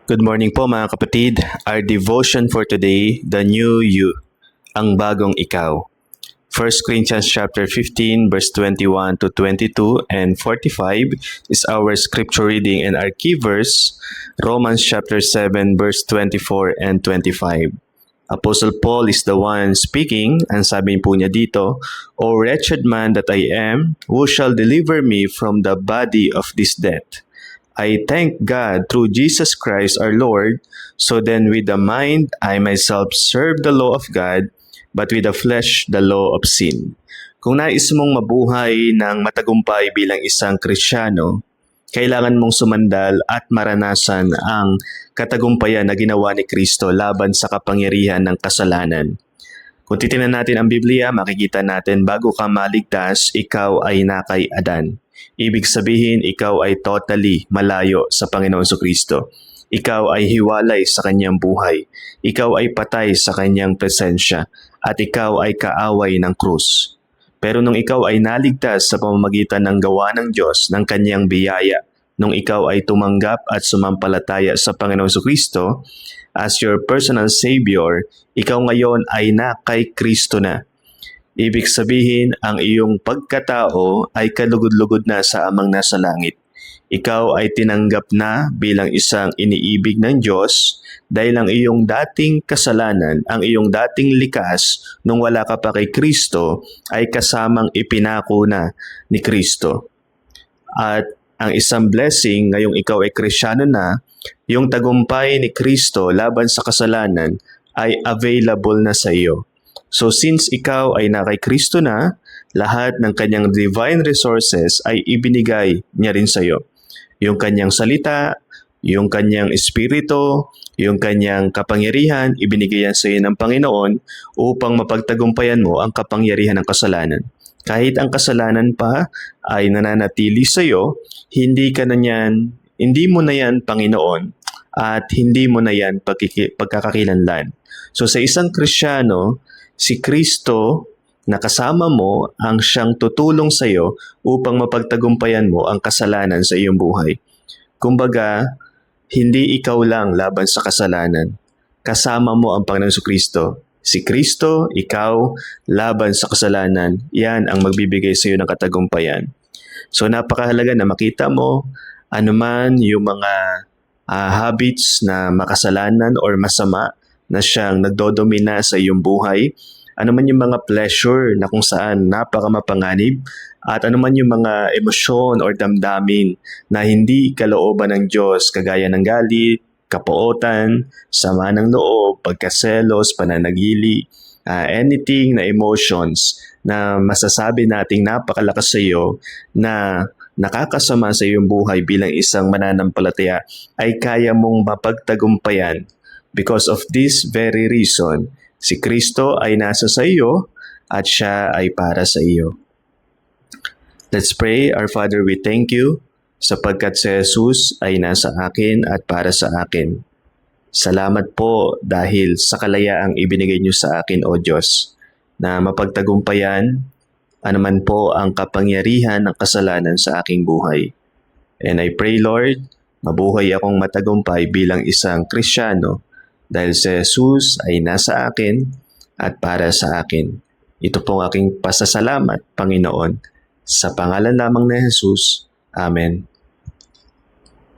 Good morning po mga kapatid. Our devotion for today, the new you, ang bagong ikaw. 1 Corinthians chapter 15 verse 21 to 22 and 45 is our scripture reading, and our key verse, Romans chapter 7 verse 24 and 25. Apostle Paul is the one speaking, and sabi po niya dito, "O wretched man that I am, who shall deliver me from the body of this death? I thank God through Jesus Christ our Lord. So then with the mind I myself serve the law of God, but with the flesh the law of sin." Kung nais mong mabuhay ng matagumpay bilang isang Kristiyano, kailangan mong sumandal at maranasan ang katagumpayan na ginawa ni Kristo laban sa kapangyarihan ng kasalanan. Kung titingnan natin ang Biblia, makikita natin bago ka maligtas, ikaw ay nakay Adan. Ibig sabihin, ikaw ay totally malayo sa Panginoon Kristo. Ikaw ay hiwalay sa kanyang buhay. Ikaw ay patay sa kanyang presensya. At ikaw ay kaaway ng krus. Pero nung ikaw ay naligtas sa pamamagitan ng gawa ng Diyos, ng kanyang biyaya, nung ikaw ay tumanggap at sumampalataya sa Panginoon Kristo as your personal Savior, ikaw ngayon ay na kay Kristo na. Ibig sabihin, ang iyong pagkatao ay kalugod-lugod na sa Amang nasa langit. Ikaw ay tinanggap na bilang isang iniibig ng Diyos dahil ang iyong dating kasalanan, ang iyong dating likas nung wala ka pa kay Kristo ay kasamang ipinako na ni Kristo. At ang isang blessing ngayong ikaw ay Kristiyano na, yung tagumpay ni Kristo laban sa kasalanan ay available na sa iyo. So since ikaw ay na kay Kristo na, lahat ng kanyang divine resources ay ibinigay niya rin sa iyo. Yung kanyang salita, yung kanyang espiritu, yung kanyang kapangyarihan, ibinigay yan sa iyo ng Panginoon upang mapagtagumpayan mo ang kapangyarihan ng kasalanan. Kahit ang kasalanan pa ay nananatili sa iyo, hindi mo na yan Panginoon at hindi mo na yan pagkakakilanlan. So sa isang Kristiyano, si Kristo na kasama mo ang siyang tutulong sa iyo upang mapagtagumpayan mo ang kasalanan sa iyong buhay. Kumbaga, hindi ikaw lang laban sa kasalanan. Kasama mo ang Panginoon Kristo. Si Kristo, ikaw, laban sa kasalanan. Yan ang magbibigay sa iyo ng katagumpayan. So napakahalaga na makita mo anuman yung mga habits na makasalanan or masama na siyang nagdodomina sa iyong buhay, anuman yung mga pleasure na kung saan napakamapanganib, at anuman yung mga emosyon or damdamin na hindi kalooban ng Diyos, kagaya ng galit, kapuotan, sama ng loob, pagkaselos, pananagili, anything na emotions na masasabi nating napakalakas sa iyo na nakakasama sa iyong buhay bilang isang mananampalataya, ay kaya mong mapagtagumpayan. Because of this very reason, si Kristo ay nasa sa iyo at siya ay para sa iyo. Let's pray. Our Father, we thank you sapagkat si Jesus ay nasa akin at para sa akin. Salamat po dahil sa kalayaang ibinigay niyo sa akin, O Diyos, na mapagtagumpayan anuman po ang kapangyarihan ng kasalanan sa aking buhay. And I pray, Lord, mabuhay akong matagumpay bilang isang Kristiyano dahil si Jesus ay nasa akin at para sa akin. Ito pong aking pasasalamat, Panginoon. Sa pangalan lamang ni Jesus. Amen.